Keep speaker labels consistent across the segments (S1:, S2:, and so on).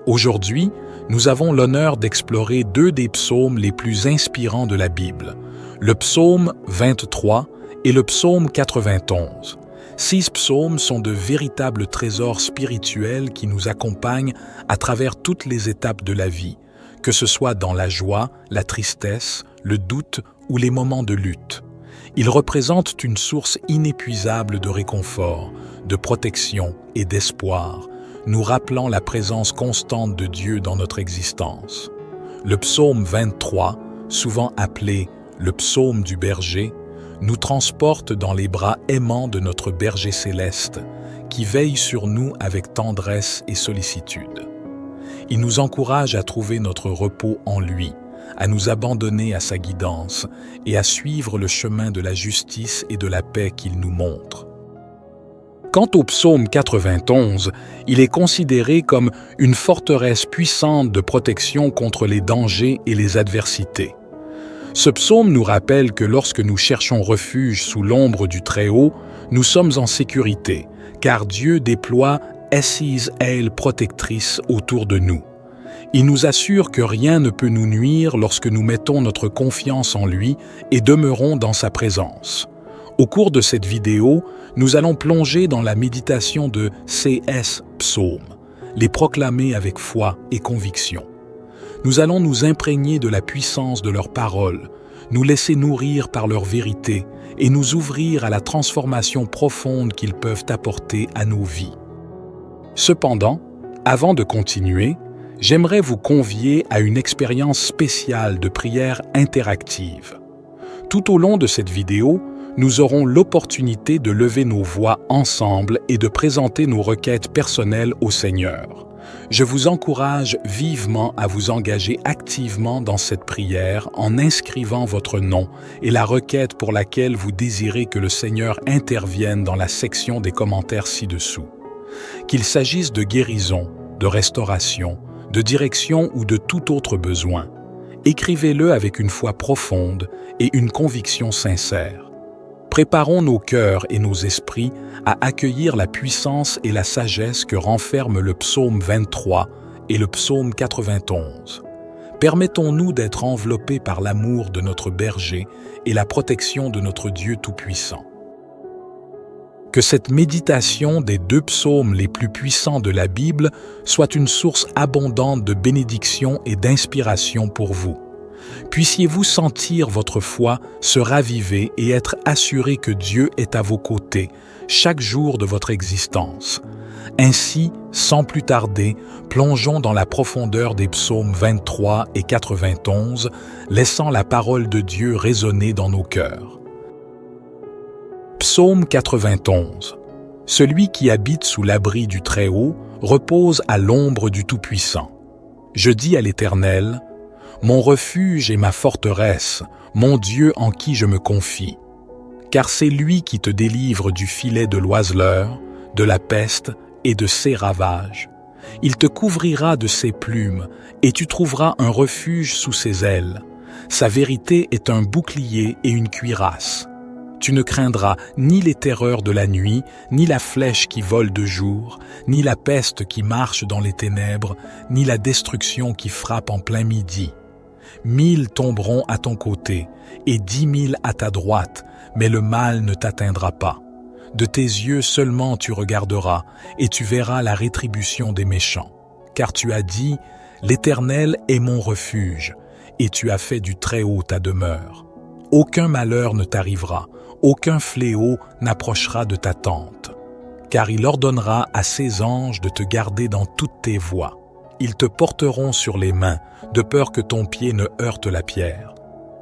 S1: Aujourd'hui, nous avons l'honneur d'explorer deux des psaumes les plus inspirants de la Bible, le psaume 23 et le psaume 91. Ces psaumes sont de véritables trésors spirituels qui nous accompagnent à travers toutes les étapes de la vie, que ce soit dans la joie, la tristesse, le doute ou les moments de lutte. Ils représentent une source inépuisable de réconfort, de protection et d'espoir, nous rappelant la présence constante de Dieu dans notre existence. Le psaume 23, souvent appelé le psaume du berger, nous transporte dans les bras aimants de notre berger céleste, qui veille sur nous avec tendresse et sollicitude. Il nous encourage à trouver notre repos en lui, à nous abandonner à sa guidance et à suivre le chemin de la justice et de la paix qu'il nous montre. Quant au psaume 91, il est considéré comme une forteresse puissante de protection contre les dangers et les adversités. Ce psaume nous rappelle que lorsque nous cherchons refuge sous l'ombre du Très-Haut, nous sommes en sécurité, car Dieu déploie Assise aile protectrice autour de nous. Il nous assure que rien ne peut nous nuire lorsque nous mettons notre confiance en lui et demeurons dans sa présence. Au cours de cette vidéo, nous allons plonger dans la méditation de ces psaumes, les proclamer avec foi et conviction. Nous allons nous imprégner de la puissance de leurs paroles, nous laisser nourrir par leur vérité et nous ouvrir à la transformation profonde qu'ils peuvent apporter à nos vies. Cependant, avant de continuer, j'aimerais vous convier à une expérience spéciale de prière interactive. Tout au long de cette vidéo, nous aurons l'opportunité de lever nos voix ensemble et de présenter nos requêtes personnelles au Seigneur. Je vous encourage vivement à vous engager activement dans cette prière en inscrivant votre nom et la requête pour laquelle vous désirez que le Seigneur intervienne dans la section des commentaires ci-dessous. Qu'il s'agisse de guérison, de restauration, de direction ou de tout autre besoin, écrivez-le avec une foi profonde et une conviction sincère. Préparons nos cœurs et nos esprits à accueillir la puissance et la sagesse que renferment le psaume 23 et le psaume 91. Permettons-nous d'être enveloppés par l'amour de notre berger et la protection de notre Dieu Tout-Puissant. Que cette méditation des deux psaumes les plus puissants de la Bible soit une source abondante de bénédiction et d'inspiration pour vous. Puissiez-vous sentir votre foi se raviver et être assuré que Dieu est à vos côtés chaque jour de votre existence. Ainsi, sans plus tarder, plongeons dans la profondeur des psaumes 23 et 91, laissant la parole de Dieu résonner dans nos cœurs. Psaume 91. Celui qui habite sous l'abri du Très-Haut repose à l'ombre du Tout-Puissant. Je dis à l'Éternel, mon refuge et ma forteresse, mon Dieu en qui je me confie. Car c'est lui qui te délivre du filet de l'oiseleur, de la peste et de ses ravages. Il te couvrira de ses plumes, et tu trouveras un refuge sous ses ailes. Sa vérité est un bouclier et une cuirasse. Tu ne craindras ni les terreurs de la nuit, ni la flèche qui vole de jour, ni la peste qui marche dans les ténèbres, ni la destruction qui frappe en plein midi. 1000 tomberont à ton côté, et 10 000 à ta droite, mais le mal ne t'atteindra pas. De tes yeux seulement tu regarderas, et tu verras la rétribution des méchants. Car tu as dit, l'Éternel est mon refuge, et tu as fait du Très-Haut ta demeure. Aucun malheur ne t'arrivera, aucun fléau n'approchera de ta tente. Car il ordonnera à ses anges de te garder dans toutes tes voies. Ils te porteront sur les mains, de peur que ton pied ne heurte la pierre.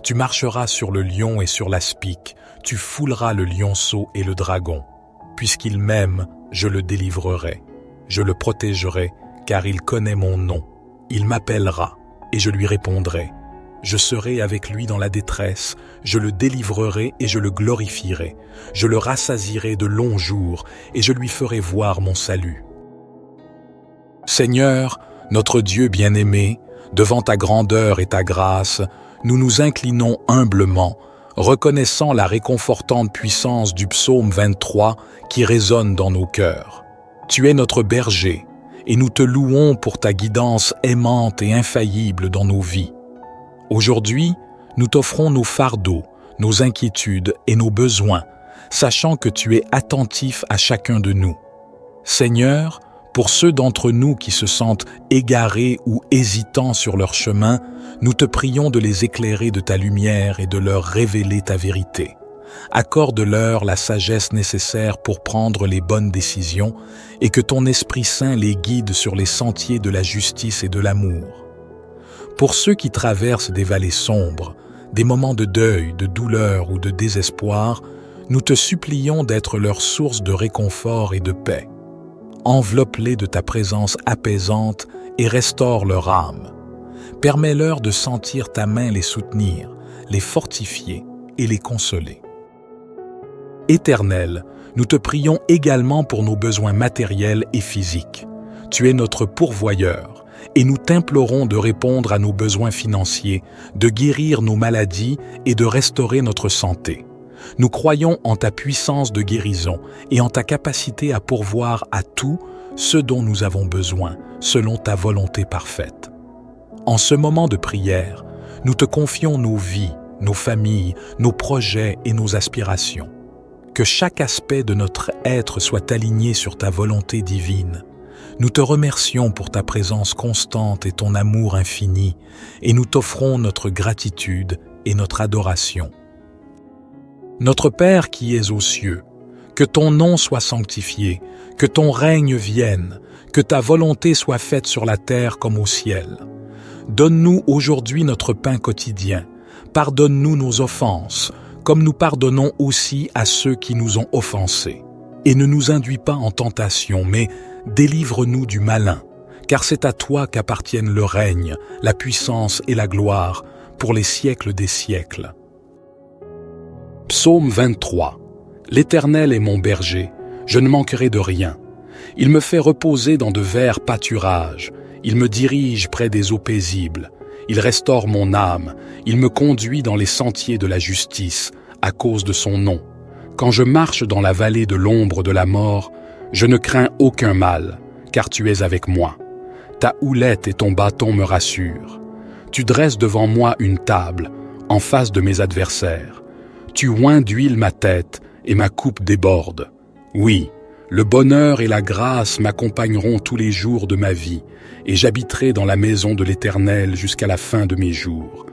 S1: Tu marcheras sur le lion et sur l'aspic, tu fouleras le lionceau et le dragon. Puisqu'il m'aime, je le délivrerai. Je le protégerai, car il connaît mon nom. Il m'appellera, et je lui répondrai. Je serai avec lui dans la détresse, je le délivrerai et je le glorifierai. Je le rassasierai de longs jours, et je lui ferai voir mon salut. Seigneur, notre Dieu bien-aimé, devant ta grandeur et ta grâce, nous nous inclinons humblement, reconnaissant la réconfortante puissance du psaume 23 qui résonne dans nos cœurs. Tu es notre berger, et nous te louons pour ta guidance aimante et infaillible dans nos vies. Aujourd'hui, nous t'offrons nos fardeaux, nos inquiétudes et nos besoins, sachant que tu es attentif à chacun de nous. Seigneur, pour ceux d'entre nous qui se sentent égarés ou hésitants sur leur chemin, nous te prions de les éclairer de ta lumière et de leur révéler ta vérité. Accorde-leur la sagesse nécessaire pour prendre les bonnes décisions et que ton Esprit Saint les guide sur les sentiers de la justice et de l'amour. Pour ceux qui traversent des vallées sombres, des moments de deuil, de douleur ou de désespoir, nous te supplions d'être leur source de réconfort et de paix. Enveloppe-les de ta présence apaisante et restaure leur âme. Permets-leur de sentir ta main les soutenir, les fortifier et les consoler. Éternel, nous te prions également pour nos besoins matériels et physiques. Tu es notre pourvoyeur et nous t'implorons de répondre à nos besoins financiers, de guérir nos maladies et de restaurer notre santé. Nous croyons en ta puissance de guérison et en ta capacité à pourvoir à tout ce dont nous avons besoin, selon ta volonté parfaite. En ce moment de prière, nous te confions nos vies, nos familles, nos projets et nos aspirations. Que chaque aspect de notre être soit aligné sur ta volonté divine. Nous te remercions pour ta présence constante et ton amour infini, et nous t'offrons notre gratitude et notre adoration. Notre Père qui es aux cieux, que ton nom soit sanctifié, que ton règne vienne, que ta volonté soit faite sur la terre comme au ciel. Donne-nous aujourd'hui notre pain quotidien. Pardonne-nous nos offenses, comme nous pardonnons aussi à ceux qui nous ont offensés. Et ne nous induis pas en tentation, mais délivre-nous du malin, car c'est à toi qu'appartiennent le règne, la puissance et la gloire, pour les siècles des siècles. Psaume 23. L'Éternel est mon berger, je ne manquerai de rien. Il me fait reposer dans de verts pâturages, il me dirige près des eaux paisibles, il restaure mon âme, il me conduit dans les sentiers de la justice, à cause de son nom. Quand je marche dans la vallée de l'ombre de la mort, je ne crains aucun mal, car tu es avec moi. Ta houlette et ton bâton me rassurent. Tu dresses devant moi une table, en face de mes adversaires. Tu oins d'huile ma tête, et ma coupe déborde. Oui, le bonheur et la grâce m'accompagneront tous les jours de ma vie, et j'habiterai dans la maison de l'Éternel jusqu'à la fin de mes jours.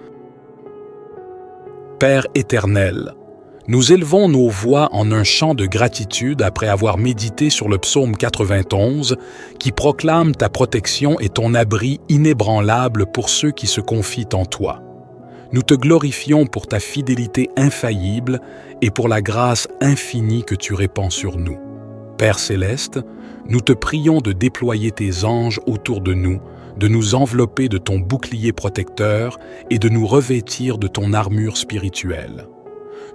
S1: Père éternel, nous élevons nos voix en un chant de gratitude après avoir médité sur le psaume 91 qui proclame ta protection et ton abri inébranlable pour ceux qui se confient en toi. Nous te glorifions pour ta fidélité infaillible et pour la grâce infinie que tu répands sur nous. Père céleste, nous te prions de déployer tes anges autour de nous envelopper de ton bouclier protecteur et de nous revêtir de ton armure spirituelle.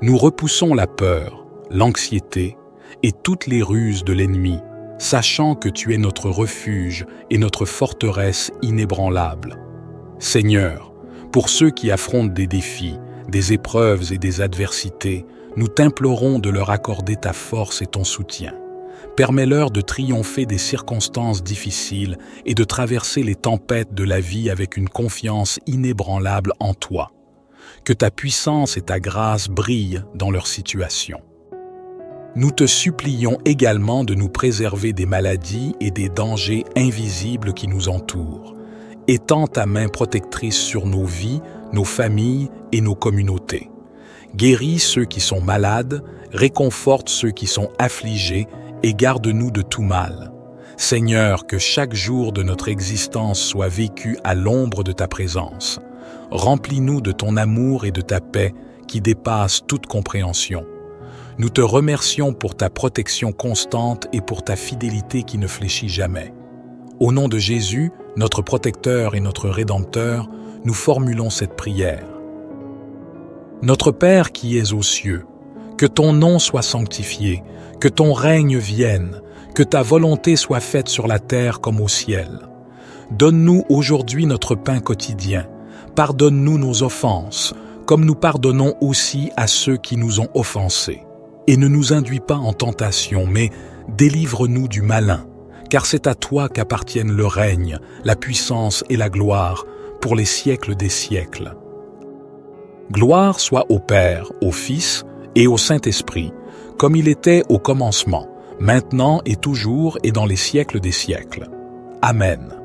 S1: Nous repoussons la peur, l'anxiété et toutes les ruses de l'ennemi, sachant que tu es notre refuge et notre forteresse inébranlable. Seigneur, pour ceux qui affrontent des défis, des épreuves et des adversités, nous t'implorons de leur accorder ta force et ton soutien. Permets-leur de triompher des circonstances difficiles et de traverser les tempêtes de la vie avec une confiance inébranlable en toi. Que ta puissance et ta grâce brillent dans leur situation. Nous te supplions également de nous préserver des maladies et des dangers invisibles qui nous entourent. Étends ta main protectrice sur nos vies, nos familles et nos communautés. Guéris ceux qui sont malades, réconforte ceux qui sont affligés et garde-nous de tout mal. Seigneur, que chaque jour de notre existence soit vécu à l'ombre de ta présence. Remplis-nous de ton amour et de ta paix qui dépassent toute compréhension. Nous te remercions pour ta protection constante et pour ta fidélité qui ne fléchit jamais. Au nom de Jésus, notre protecteur et notre Rédempteur, nous formulons cette prière. Notre Père qui es aux cieux, que ton nom soit sanctifié, que ton règne vienne, que ta volonté soit faite sur la terre comme au ciel. Donne-nous aujourd'hui notre pain quotidien. Pardonne-nous nos offenses, comme nous pardonnons aussi à ceux qui nous ont offensés. Et ne nous induis pas en tentation, mais délivre-nous du malin, car c'est à toi qu'appartiennent le règne, la puissance et la gloire pour les siècles des siècles. Gloire soit au Père, au Fils et au Saint-Esprit, comme il était au commencement, maintenant et toujours et dans les siècles des siècles. Amen.